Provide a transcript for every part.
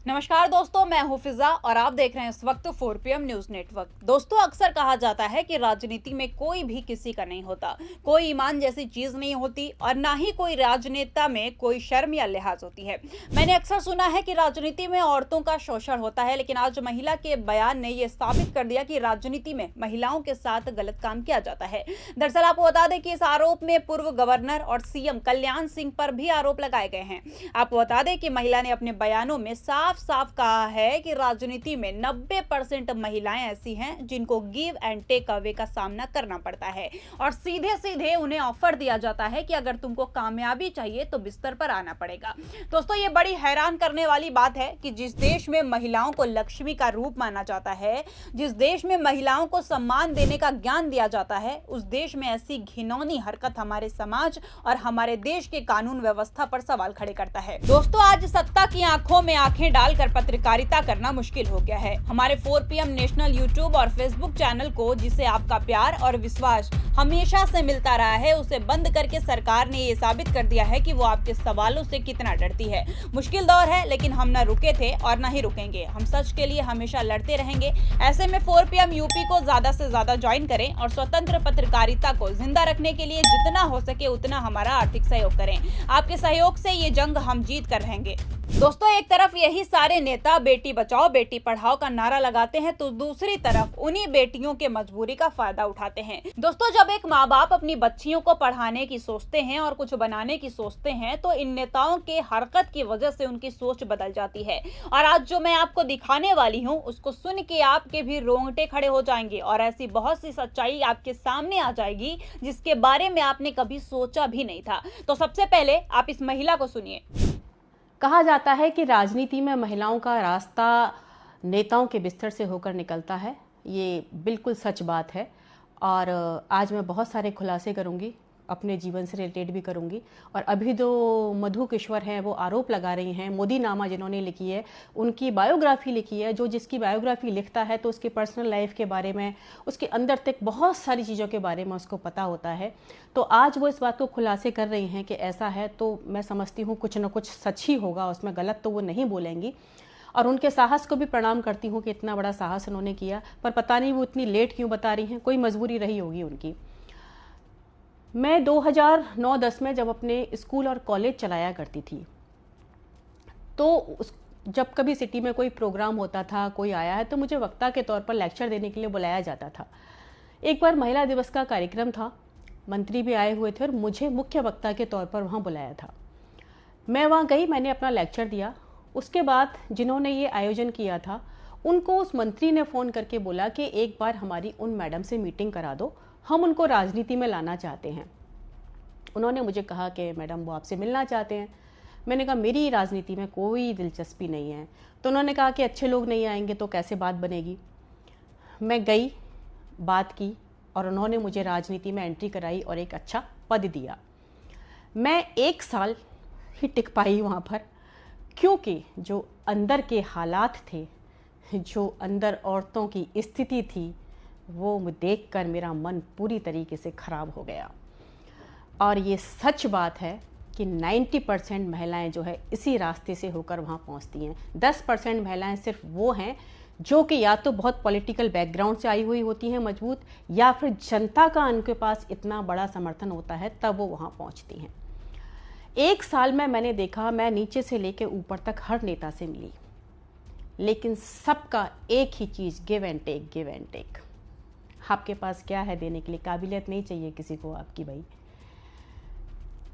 नमस्कार दोस्तों, मैं हूं फिजा और आप देख रहे हैं इस वक्त 4 PM न्यूज नेटवर्क। दोस्तों, अक्सर कहा जाता है कि राजनीति में कोई भी किसी का नहीं होता, कोई ईमान जैसी चीज नहीं होती और ना ही कोई राजनेता में कोई शर्म या लिहाज होती है। मैंने अक्सर सुना है कि राजनीति में औरतों का शोषण होता है, लेकिन आज महिला के बयान ने यह साबित कर दिया कि राजनीति में महिलाओं के साथ गलत काम किया जाता है। दरअसल आपको बता दें कि इस आरोप में पूर्व गवर्नर और सीएम कल्याण सिंह पर भी आरोप लगाए गए हैं। आपको बता दें कि महिला ने अपने बयानों में साफ साफ कहा है कि राजनीति में 90% महिलाएं ऐसी हैं जिनको गिव एंड टेक अवे का सामना करना पड़ता है और सीधे सीधे उन्हें ऑफर दिया जाता है कि अगर तुमको कामयाबी चाहिए तो बिस्तर पर आना पड़ेगा। दोस्तों, ये बड़ी हैरान करने वाली बात है कि जिस देश में महिलाओं को लक्ष्मी का रूप माना जाता है, जिस देश में महिलाओं को सम्मान देने का ज्ञान दिया जाता है, उस देश में ऐसी घिनौनी हरकत हमारे समाज और हमारे देश के कानून व्यवस्था पर सवाल खड़े करता है। दोस्तों, आज सत्ता की आंखों में आंखें डालकर पत्रकारिता करना मुश्किल हो गया है। हमारे 4 PM नेशनल यूट्यूब और फेसबुक चैनल को, जिसे आपका प्यार और विश्वास हमेशा से मिलता रहा है, उसे बंद करके सरकार ने ये साबित कर दिया है कि वो आपके सवालों से कितना डरती है। मुश्किल दौर है, लेकिन हम न रुके थे और न ही रुकेंगे। हम सच के लिए हमेशा लड़ते रहेंगे। ऐसे में 4 PM यूपी को ज्यादा से ज्यादा ज्वाइन करें और स्वतंत्र पत्रकारिता को जिंदा रखने के लिए जितना हो सके उतना हमारा आर्थिक सहयोग करें। आपके सहयोग से ये जंग हम जीत कर रहेंगे। दोस्तों, एक तरफ यही सारे नेता बेटी बचाओ बेटी पढ़ाओ का नारा लगाते हैं, तो दूसरी तरफ उन्हीं बेटियों के मजबूरी का फायदा उठाते हैं। दोस्तों, जब एक माँ बाप अपनी बच्चियों को पढ़ाने की सोचते हैं और कुछ बनाने की सोचते हैं, तो इन नेताओं के हरकत की वजह से उनकी सोच बदल जाती है। और आज जो मैं आपको दिखाने वाली हूँ, उसको सुन के आपके भी रोंगटे खड़े हो जाएंगे और ऐसी बहुत सी सच्चाई आपके सामने आ जाएगी जिसके बारे में आपने कभी सोचा भी नहीं था। तो सबसे पहले आप इस महिला को सुनिए। कहा जाता है कि राजनीति में महिलाओं का रास्ता नेताओं के बिस्तर से होकर निकलता है। ये बिल्कुल सच बात है और आज मैं बहुत सारे खुलासे करूंगी, अपने जीवन से रिलेटेड भी करूंगी। और अभी जो मधु किश्वर हैं वो आरोप लगा रही हैं, मोदी नामा जिन्होंने लिखी है, उनकी बायोग्राफी लिखी है। जो जिसकी बायोग्राफी लिखता है तो उसकी पर्सनल लाइफ के बारे में, उसके अंदर तक बहुत सारी चीज़ों के बारे में उसको पता होता है। तो आज वो इस बात को खुलासे कर रही हैं कि ऐसा है, तो मैं समझती हूँ कुछ न कुछ सच ही होगा उसमें, गलत तो वो नहीं बोलेंगी। और उनके साहस को भी प्रणाम करती हूँ कि इतना बड़ा साहस उन्होंने किया, पर पता नहीं वो इतनी लेट क्यों बता रही हैं, कोई मजबूरी रही होगी उनकी। मैं 2009-10 में जब अपने स्कूल और कॉलेज चलाया करती थी, तो जब कभी सिटी में कोई प्रोग्राम होता था, कोई आया है, तो मुझे वक्ता के तौर पर लेक्चर देने के लिए बुलाया जाता था। एक बार महिला दिवस का कार्यक्रम था, मंत्री भी आए हुए थे और मुझे मुख्य वक्ता के तौर पर वहाँ बुलाया था। मैं वहाँ गई, मैंने अपना लेक्चर दिया। उसके बाद जिन्होंने ये आयोजन किया था, उनको उस मंत्री ने फ़ोन करके बोला कि एक बार हमारी उन मैडम से मीटिंग करा दो, हम उनको राजनीति में लाना चाहते हैं। उन्होंने मुझे कहा कि मैडम वो आपसे मिलना चाहते हैं। मैंने कहा मेरी राजनीति में कोई दिलचस्पी नहीं है। तो उन्होंने कहा कि अच्छे लोग नहीं आएंगे तो कैसे बात बनेगी। मैं गई, बात की और उन्होंने मुझे राजनीति में एंट्री कराई और एक अच्छा पद दिया। मैं 1 साल ही टिक पाई वहाँ पर, क्योंकि जो अंदर के हालात थे, जो अंदर औरतों की स्थिति थी, वो देखकर मेरा मन पूरी तरीके से ख़राब हो गया। और ये सच बात है कि 90% महिलाएं जो है इसी रास्ते से होकर वहाँ पहुँचती हैं। 10% महिलाएं सिर्फ वो हैं जो कि या तो बहुत पॉलिटिकल बैकग्राउंड से आई हुई होती हैं मजबूत, या फिर जनता का उनके पास इतना बड़ा समर्थन होता है तब वो वहाँ पहुँचती हैं। 1 साल में मैंने देखा, मैं नीचे से लेकर ऊपर तक हर नेता से मिली, लेकिन सबका एक ही चीज़, give and take, give and take. आपके पास क्या है देने के लिए? काबिलियत नहीं चाहिए किसी को आपकी भाई।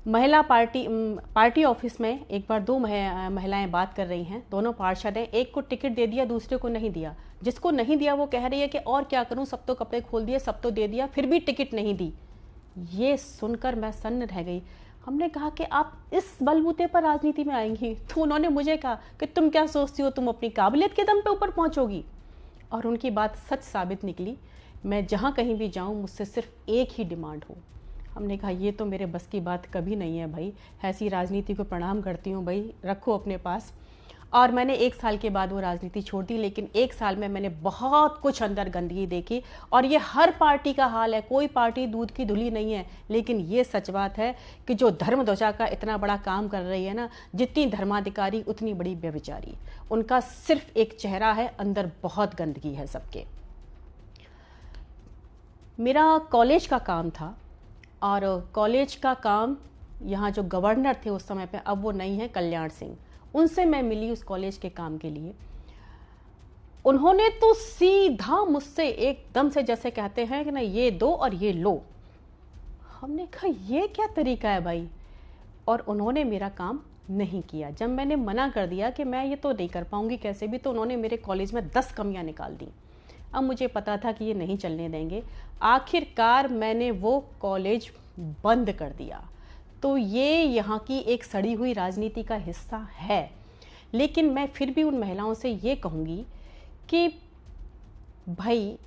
महिला पार्टी ऑफिस में एक बार 2 महिलाएं बात कर रही हैं, दोनों पार्षद हैं। एक को टिकट दे दिया, दूसरे को नहीं दिया। जिसको नहीं दिया वो कह रही है कि और क्या करूं, सब तो कपड़े खोल दिए, सब तो दे दिया, फिर भी टिकट नहीं दी। ये सुनकर मैं सन्न रह गई। हमने कहा कि आप इस बलबूते पर राजनीति में आएंगी? तो उन्होंने मुझे कहा कि तुम क्या सोचती हो, तुम अपनी काबिलियत के दम पे ऊपर पहुंचोगी? और उनकी बात सच साबित निकली। मैं जहाँ कहीं भी जाऊँ मुझसे सिर्फ एक ही डिमांड हो। हमने कहा ये तो मेरे बस की बात कभी नहीं है भाई, ऐसी राजनीति को प्रणाम करती हूँ भाई, रखो अपने पास। और मैंने 1 साल के बाद वो राजनीति छोड़ दी, लेकिन 1 साल में मैंने बहुत कुछ अंदर गंदगी देखी। और ये हर पार्टी का हाल है, कोई पार्टी दूध की धुली नहीं है। लेकिन ये सच बात है कि जो धर्म ध्वजा का इतना बड़ा काम कर रही है ना, जितनी धर्माधिकारी उतनी बड़ी व्यभिचारी। उनका सिर्फ एक चेहरा है, अंदर बहुत गंदगी है सबके। मेरा कॉलेज का काम था, और कॉलेज का काम यहाँ जो गवर्नर थे उस समय पे, अब वो नहीं है, कल्याण सिंह, उनसे मैं मिली उस कॉलेज के काम के लिए। उन्होंने तो सीधा मुझसे एकदम से, जैसे कहते हैं कि ना, ये दो और ये लो। हमने कहा ये क्या तरीका है भाई, और उन्होंने मेरा काम नहीं किया। जब मैंने मना कर दिया कि मैं ये तो नहीं कर पाऊंगी कैसे भी, तो उन्होंने मेरे कॉलेज में 10 कमियां निकाल दी। अब मुझे पता था कि ये नहीं चलने देंगे। आखिरकार मैंने वो कॉलेज बंद कर दिया। तो ये यहाँ की एक सड़ी हुई राजनीति का हिस्सा है। लेकिन मैं फिर भी उन महिलाओं से ये कहूँगी कि भाई,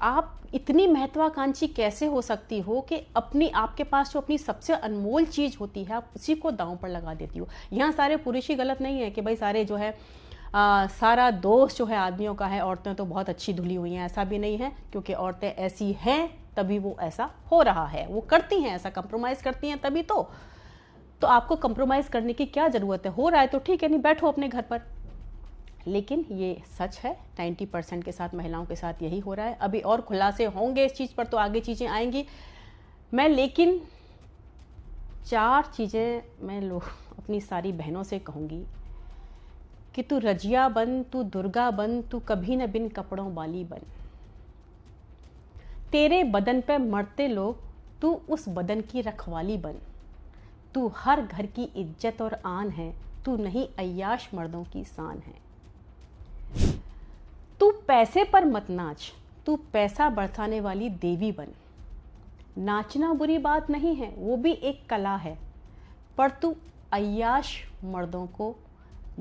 आप इतनी महत्वाकांक्षी कैसे हो सकती हो कि आपके पास जो अपनी सबसे अनमोल चीज़ होती है, आप उसी को दांव पर लगा देती हो। यहाँ सारे पुरुष ही गलत नहीं है कि भाई सारे जो है सारा दोष जो है आदमियों का है, औरतें तो बहुत अच्छी धुली हुई हैं, ऐसा भी नहीं है। क्योंकि औरतें ऐसी हैं तभी वो ऐसा हो रहा है, वो करती हैं ऐसा, कंप्रोमाइज़ करती हैं तभी तो आपको कंप्रोमाइज़ करने की क्या ज़रूरत है? हो रहा है तो ठीक है, नहीं बैठो अपने घर पर। लेकिन ये सच है, 90% के साथ, महिलाओं के साथ यही हो रहा है। अभी और खुलासे होंगे इस चीज़ पर, तो आगे चीज़ें आएंगी। लेकिन 4 चीज़ें मैं अपनी सारी बहनों से कहूँगी कि तू रजिया बन, तू दुर्गा बन, तू कभी न बिन कपड़ों वाली बन। तेरे बदन पे मरते लोग, तू उस बदन की रखवाली बन। तू हर घर की इज्जत और आन है, तू नहीं अय्याश मर्दों की शान है। तू पैसे पर मत नाच, तू पैसा बरसाने वाली देवी बन। नाचना बुरी बात नहीं है, वो भी एक कला है, पर तू अय्याश मर्दों को,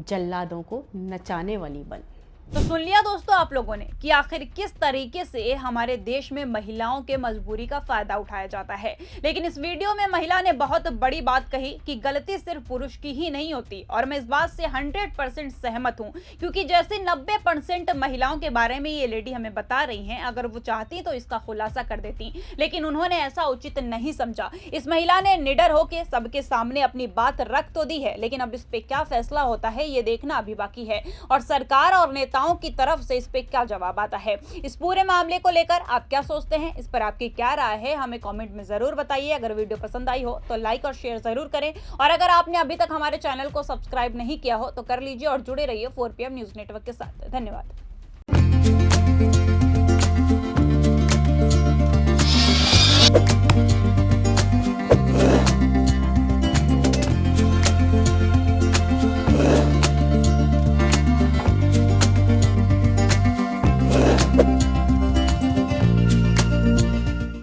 जल्लादों को नचाने वाली बन। तो सुन लिया दोस्तों आप लोगों ने कि आखिर किस तरीके से हमारे देश में महिलाओं के मजबूरी का फायदा उठाया जाता है। लेकिन इस वीडियो में महिला ने बहुत बड़ी बात कही कि गलती सिर्फ पुरुष की ही नहीं होती, और मैं इस बात से 100% सहमत हूं, क्योंकि जैसे 90% महिलाओं के बारे में ये लेडी हमें बता रही हैं, अगर वो चाहती तो इसका खुलासा कर देती, लेकिन उन्होंने ऐसा उचित नहीं समझा। इस महिला ने निडर होकर सबके सामने अपनी बात रख तो दी है, लेकिन अब इस पे क्या फैसला होता है ये देखना अभी बाकी है, और सरकार और नेताओं की तरफ से इस पे क्या जवाब आता है। इस पूरे मामले को लेकर आप क्या सोचते हैं, इस पर आपकी क्या राय है, हमें कमेंट में जरूर बताइए। अगर वीडियो पसंद आई हो तो लाइक और शेयर जरूर करें, और अगर आपने अभी तक हमारे चैनल को सब्सक्राइब नहीं किया हो तो कर लीजिए और जुड़े रहिए 4PM न्यूज नेटवर्क के साथ। धन्यवाद।